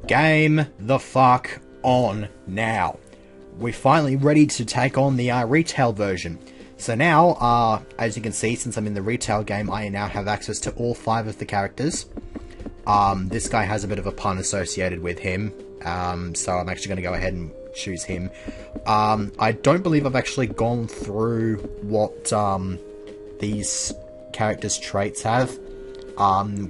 Game the fuck on now. We're finally ready to take on the retail version. So now, as you can see, since I'm in the retail game, I now have access to all 5 of the characters. This guy has a bit of a pun associated with him, so I'm actually going to go ahead and choose him. I don't believe I've actually gone through what these characters' traits have.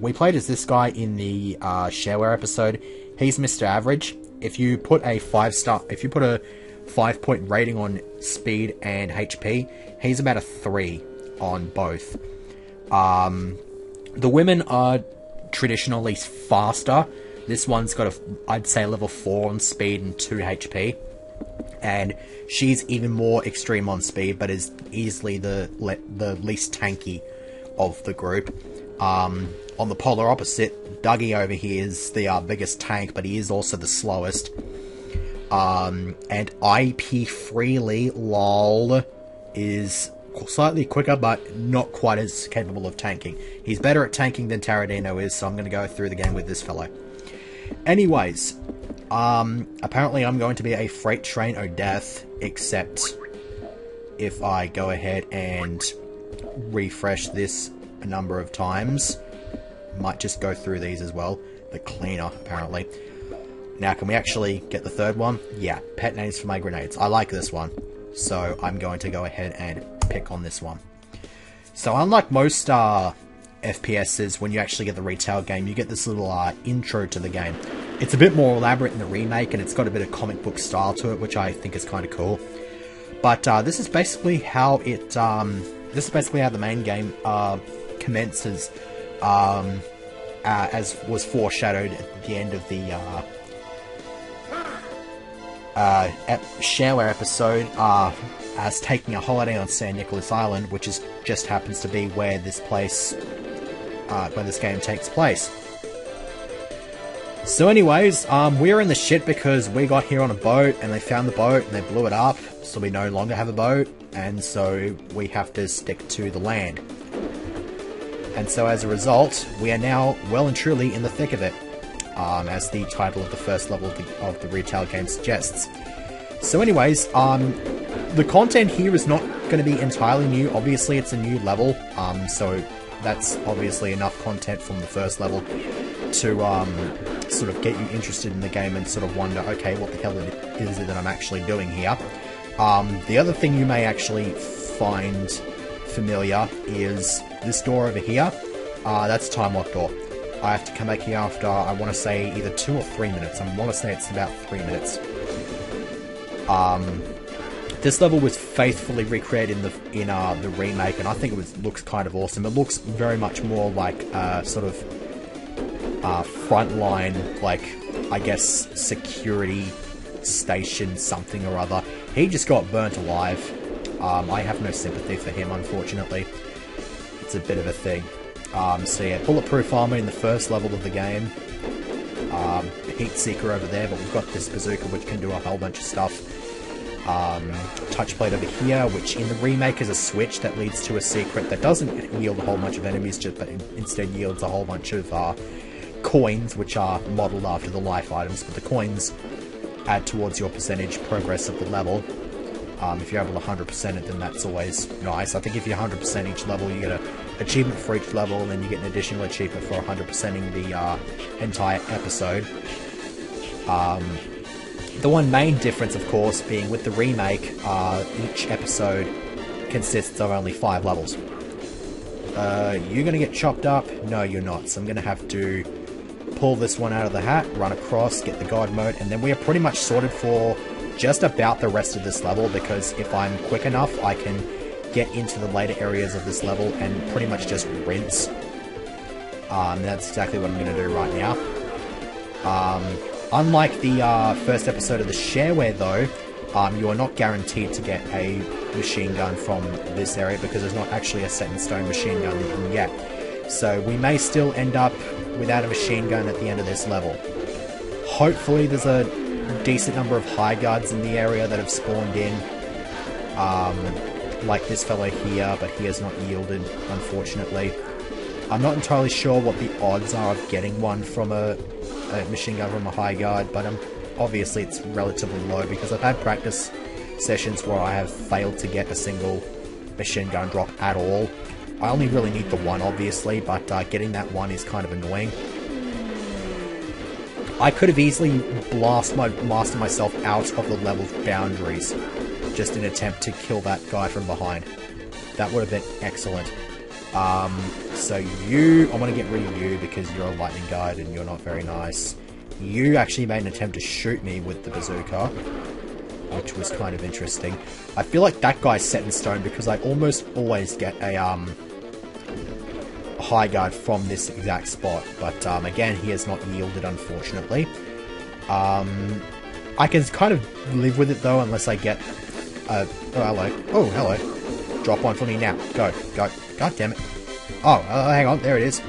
We played as this guy in the shareware episode. He's Mr. Average. If you put a 5-point rating on speed and HP, he's about a 3 on both. The women are traditionally faster. This one's got I'd say level 4 on speed and 2 HP. And she's even more extreme on speed, but is easily the least tanky of the group. On the polar opposite, Dougie over here is the biggest tank, but he is also the slowest. And IP Freely LOL is slightly quicker, but not quite as capable of tanking. He's better at tanking than Taradino is, so I'm going to go through the game with this fellow. Anyways, apparently I'm going to be a freight train of death, except if I go ahead and refresh this a number of times. Might just go through these as well. The cleaner, apparently. Now, can we actually get the third one? Yeah, pet names for my grenades. I like this one, so I'm going to go ahead and pick on this one. So unlike most FPSs, when you actually get the retail game, you get this little intro to the game. It's a bit more elaborate in the remake, and it's got a bit of comic book style to it, which I think is kind of cool. But this is basically how it. This is basically how the main game commences, as was foreshadowed at the end of the shareware episode, as taking a holiday on San Nicolas Island, which just happens to be where this game takes place. So anyways, we're in the shit because we got here on a boat, and they found the boat, and they blew it up, so we no longer have a boat, and so we have to stick to the land. And so as a result, we are now well and truly in the thick of it, as the title of the first level of the retail game suggests. So anyways, the content here is not going to be entirely new. Obviously it's a new level, so that's obviously enough content from the first level to sort of get you interested in the game and sort of wonder, okay, what the hell is it that I'm actually doing here? The other thing you may actually find familiar is this door over here. That's a time lock door. I have to come back here after, I want to say, either 2 or 3 minutes. I want to say it's about 3 minutes. This level was faithfully recreated in the remake, and I think it looks kind of awesome. It looks very much more like sort of frontline, like, I guess, security station something or other. He just got burnt alive. I have no sympathy for him, unfortunately. It's a bit of a thing. So yeah, bulletproof armor in the first level of the game. Heat seeker over there, but we've got this bazooka which can do a whole bunch of stuff. Touch plate over here, which in the remake is a switch that leads to a secret that doesn't yield a whole bunch of enemies, but instead yields a whole bunch of coins, which are modeled after the life items, but the coins add towards your percentage progress of the level. If you're able to 100% it, then that's always nice. I think if you 100% each level, you get an achievement for each level, and then you get an additional achievement for 100%ing the entire episode. The one main difference, of course, being with the remake, each episode consists of only 5 levels. You're going to get chopped up? No, you're not. So I'm going to have to pull this one out of the hat, run across, get the God mode, and then we are pretty much sorted for just about the rest of this level, because if I'm quick enough, I can get into the later areas of this level and pretty much just rinse. That's exactly what I'm going to do right now. Unlike the first episode of the shareware, though, you are not guaranteed to get a machine gun from this area, because there's not actually a set-in-stone machine gun that you can get. So we may still end up without a machine gun at the end of this level. Hopefully there's a decent number of high guards in the area that have spawned in, like this fellow here, but he has not yielded, unfortunately. I'm not entirely sure what the odds are of getting one from a a machine gun from a high guard, but obviously it's relatively low because I've had practice sessions where I have failed to get a single machine gun drop at all. I only really need the one, obviously, but getting that one is kind of annoying. I could have easily mastered myself out of the level's boundaries just in an attempt to kill that guy from behind. That would have been excellent. So you, I want to get rid of you because you're a lightning guard and you're not very nice. You actually made an attempt to shoot me with the bazooka, which was kind of interesting. I feel like that guy's set in stone because I almost always get a high guard from this exact spot, but again, he has not yielded, unfortunately. I can kind of live with it though, unless I get oh hello, oh hello, drop one for me now, go, god damn it, oh hang on, there it is,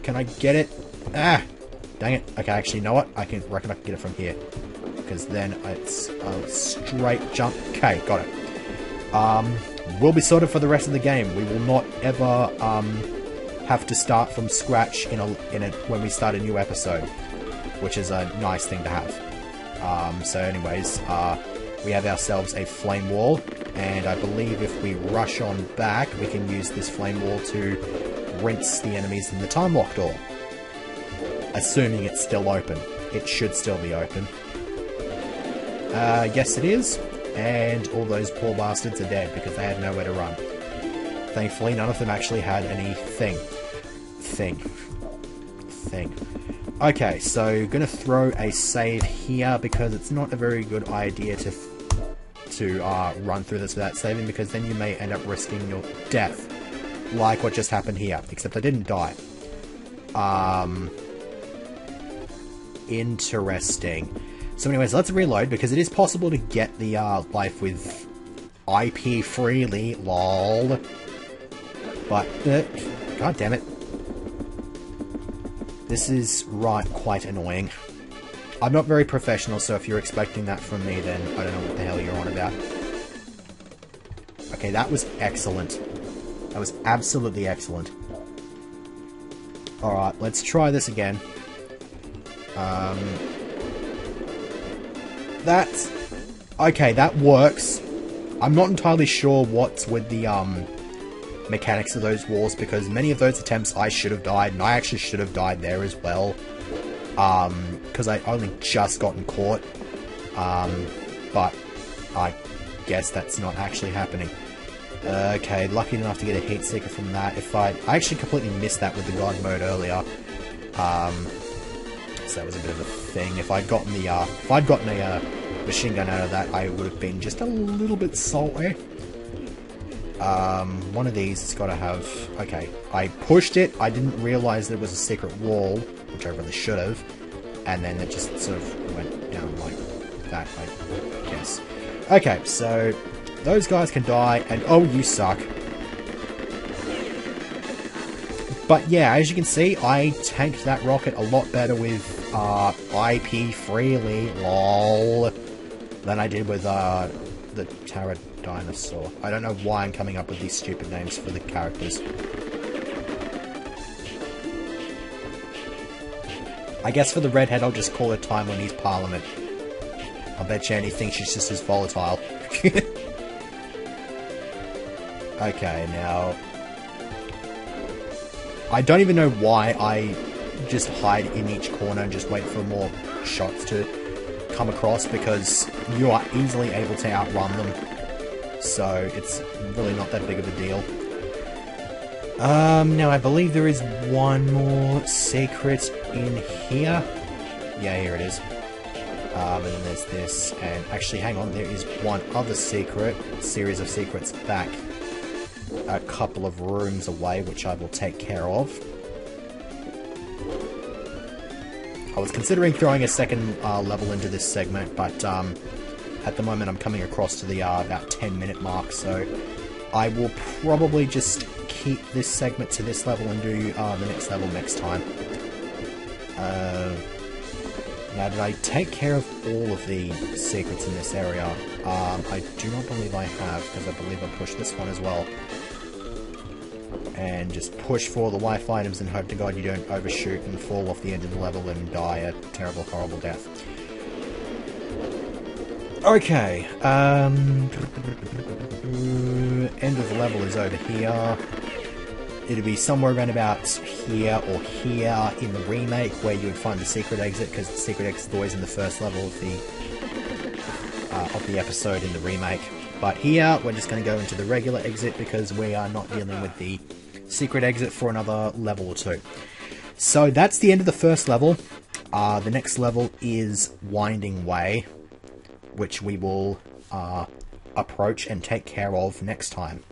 can I get it, dang it, okay, actually, you know what, I reckon I can get it from here, because then it's a straight jump, okay, got it. We'll be sorted for the rest of the game. We will not ever have to start from scratch when we start a new episode, which is a nice thing to have. So anyways, we have ourselves a flame wall, and I believe if we rush on back, we can use this flame wall to rinse the enemies in the time lock door. Assuming it's still open. It should still be open. Yes it is. And all those poor bastards are dead because they had nowhere to run. Thankfully, none of them actually had any thing. Okay, so gonna throw a save here because it's not a very good idea to run through this without saving, because then you may end up risking your death, like what just happened here. Except I didn't die. Interesting. So anyways, let's reload, because it is possible to get the life with IP freely, lol. But, god damn it. This is quite annoying. I'm not very professional, so if you're expecting that from me, then I don't know what the hell you're on about. Okay, that was excellent. That was absolutely excellent. Alright, let's try this again. Okay, that works. I'm not entirely sure what's with the mechanics of those walls, because many of those attempts I should have died, and I actually should have died there as well, because I only just gotten caught, but I guess that's not actually happening. Okay, lucky enough to get a heat seeker from that. I actually completely missed that with the god mode earlier, so that was a bit of a thing. If I'd gotten a machine gun out of that, I would have been just a little bit salty. One of these has got to have... Okay, I pushed it, I didn't realise there was a secret wall, which I really should have, and then it just sort of went down like that, I guess. Okay, so those guys can die, and oh, you suck. But yeah, as you can see, I tanked that rocket a lot better with IP freely, lol, than I did with the Triad dinosaur. I don't know why I'm coming up with these stupid names for the characters. I guess for the redhead, I'll just call it Time when he's Parliament. I bet you anything she's just as volatile. Okay, now... I don't even know why I just hide in each corner and just wait for more shots to come across, because you are easily able to outrun them. So it's really not that big of a deal. Now I believe there is one more secret in here. Yeah, here it is. And then there's this, and actually hang on, there is one other series of secrets back a couple of rooms away, which I will take care of. I was considering throwing a second level into this segment, but at the moment I'm coming across to the about 10-minute mark, so I will probably just keep this segment to this level and do the next level next time. Now, did I take care of all of the secrets in this area? I do not believe I have, because I believe I pushed this one as well. and just push for all the life items and hope to God you don't overshoot and fall off the edge of the level and die a terrible, horrible death. Okay, end of the level is over here. It'll be somewhere around about here or here in the remake where you would find the secret exit, because the secret exit is always in the first level of the episode in the remake. But here, we're just going to go into the regular exit because we are not dealing with the secret exit for another level or two. So that's the end of the first level. The next level is Winding Way, which we will approach and take care of next time.